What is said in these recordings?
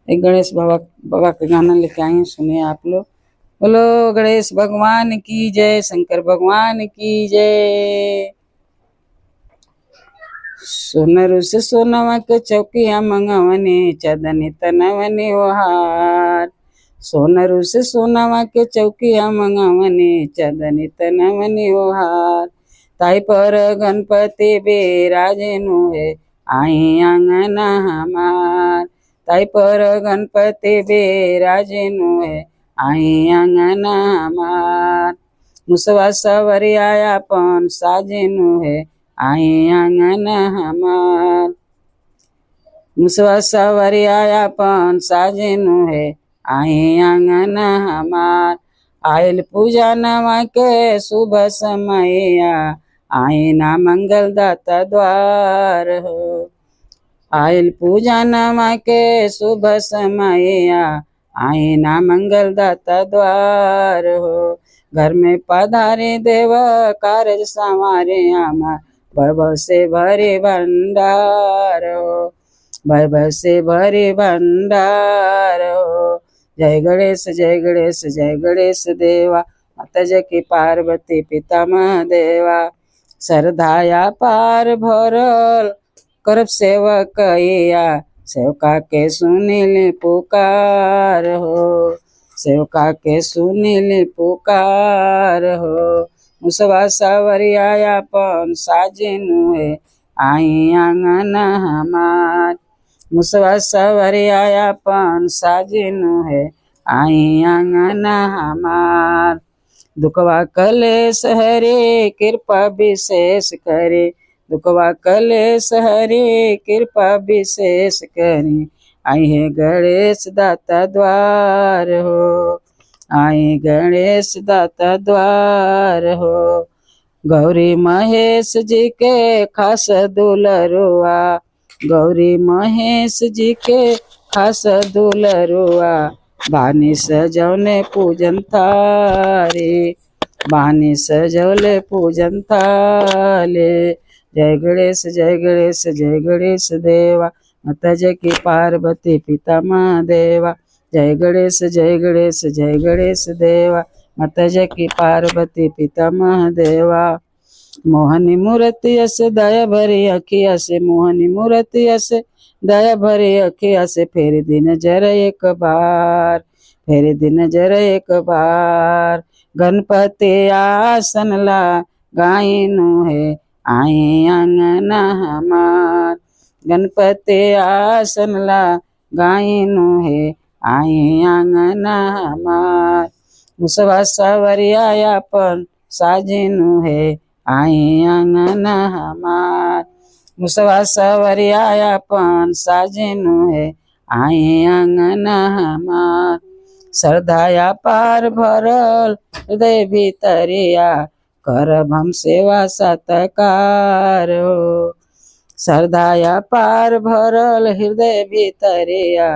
एक गणेश बाबा बाबा का गाना लेके आई हूँ, सुनिए आप लोग। बोलो गणेश भगवान की जय, शंकर भगवान की जय। सोनरू से सोनवा के चौकिया मंगवनी, चदनी तनवनी ओहार। सोनरू से सोनवा के चौकिया मंगवनी, चदनी तनवनी ओहार। ताई पर गणपति बिराजेनु है, आई आंगना हमार। ताई पर गणपति बिराजेनु है, आई आंगना हमार। मुसवा सवरी आया पन साजेनु है, आई आंगना हमार। मुसवा सवरी आया पन साजेनु है, आई आंगना हमार। आयल पूजा नवा के शुभ समैया, आई ना मंगल दाता द्वार हो। आयल पूजा नवा के शुभ समैया, आई ना मंगल दाता द्वार हो। घर में पधारे देव कारज संवारे, आमा वैभव से भरे भंडार हो। वैभव से भरे भंडार हो। जय गणेश जय गणेश जय गणेश देवा, माता जय की पार्वती पिता महादेवा। श्रद्धाया पार भरल करब सेवकैया, सेवका के सुनिल पुकार हो। सेवका के सुनिल पुकार हो। मुसवा सवरी आया पन साजेनु है, आई आंगना हमार। मुसवा सवरी आया पन साजेनु है, आई आंगना हमार। दुखवा कलेश हरे कृपा विशेष करे, दुखवा कलेश हरे कृपा विशेष करे। आई है गणेश दाता द्वार हो, आई गणेश दाता द्वार हो। गौरी महेश जी के खास दुलरुआ, गौरी महेश जी के खास दुलरुआ। बानी सजौले पूजन थारे, बानी सजौले पूजन थाले। जय गणेश जय गणेश जय गणेश देवा, माता जय की पार्वती पिता महादेवा। जय गणेश जय गणेश जय गणेश देवा, माता जय की पार्वती पिता महादेवा। मोहनी मूर्ति से दया भरी अखिया से, मोहनी मूर्ति से दया भरी अखिया से। फेर दिन जरा एक बार, फेर दिन जरा एक बार। गणपति आसन ला गायनु है, आई आंगना हमार। गणपति आसन ला गायनु है, आई आंगना हमार। मुसवा सवरी आया पन साजेनु है, आई आंगना हमार। मुसवा सवरी आया पन साजेनु है, आई आंगना हमार। श्रद्धाया पार भरल हृदय भीतरिया, करब हम सेवा सत्कार हो। श्रद्धाया पार भरल हृदय भीतरिया,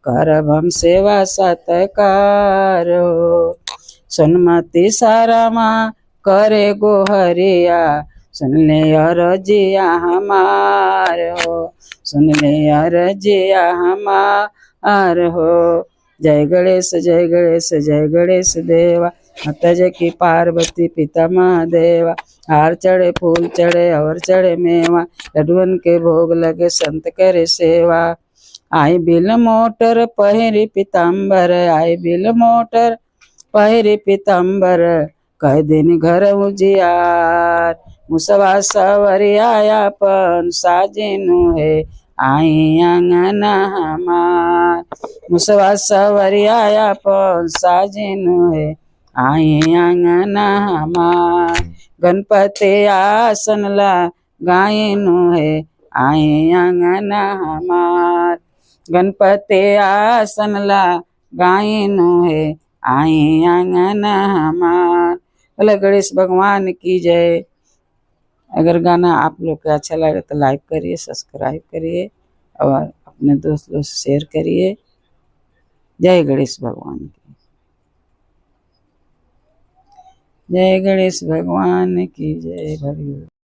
करब हम सेवा सत्कार हो। सुनमति सारमा करे गोहरिया, सुन ले अरजिया हमार हो। सुन ले अरजिया हमार हो। जय गणेश जय गणेश जय गणेश देवा, माता जय की पार्वती पिता महादेवा। हार चढ़े फूल चढ़े और चढ़े मेवा, लड्डुअन के भोग लगे संत करे सेवा। आई बिल मोटर पहिरी पीताम्बर, आई बिल मोटर पहिरी पीताम्बर। कह दिन घर उजियार, मुसवा सवरी आया पन साजेनु है, आई आंगना हमार। मुसवा सवरी आया पन साजेनु है, आई आंगना हमार। गणपति आसन ला गायनु है, आई आंगना हमार। गणपति आसन ला गायनु है, आई आंगना हमार। बोले गणेश भगवान की जय। अगर गाना आप लोग को अच्छा लगे तो लाइक करिए, सब्सक्राइब करिए और अपने दोस्त लोग से शेयर करिए। जय गणेश भगवान की, जय गणेश भगवान की जय।